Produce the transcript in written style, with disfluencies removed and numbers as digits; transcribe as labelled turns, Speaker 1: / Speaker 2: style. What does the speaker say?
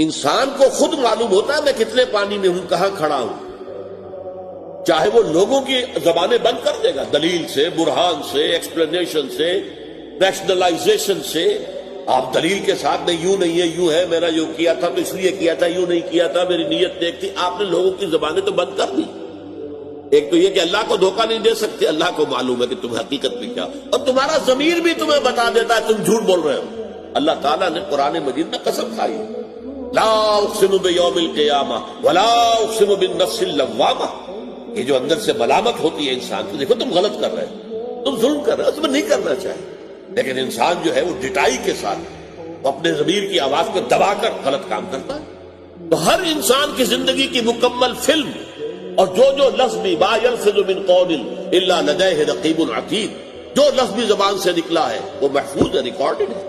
Speaker 1: انسان کو خود معلوم ہوتا ہے میں کتنے پانی میں ہوں، کہاں کھڑا ہوں، چاہے وہ لوگوں کی زبانیں بند کر دے گا، دلیل سے، برہان سے، ایکسپلینیشن سے، ریشنلائزیشن سے۔ آپ دلیل کے ساتھ نہیں، یوں نہیں ہے، یوں ہے، میرا یوں کیا تھا تو اس لیے کیا تھا، یوں نہیں کیا تھا، میری نیت نیک تھی، آپ نے لوگوں کی زبانیں تو بند کر دی۔ ایک تو یہ کہ اللہ کو دھوکہ نہیں دے سکتے، اللہ کو معلوم ہے کہ تم حقیقت میں کیا، اور تمہارا ضمیر بھی تمہیں بتا دیتا ہے تم جھوٹ بول رہے ہو۔ اللہ تعالیٰ نے قرآن مجید میں قسم کھائی، لا اقسم بیوم القیامہ ولا اقسم بالنفس اللوامہ۔ یہ جو اندر سے ملامت ہوتی ہے انسان کو، دیکھو تم غلط کر رہے ہو، تم ظلم کر رہے ہو، تمہیں نہیں کرنا چاہیے، لیکن انسان جو ہے وہ ڈٹائی کے ساتھ اپنے ضمیر کی آواز کو دبا کر غلط کام کرتا ہے۔ تو ہر انسان کی زندگی کی مکمل فلم، اور جو لفظ بھی ما یلفظ من قول الا لدیہ رقیب عتید، جو لفظ بھی زبان سے نکلا ہے وہ محفوظ ہے، ریکارڈڈ ہے۔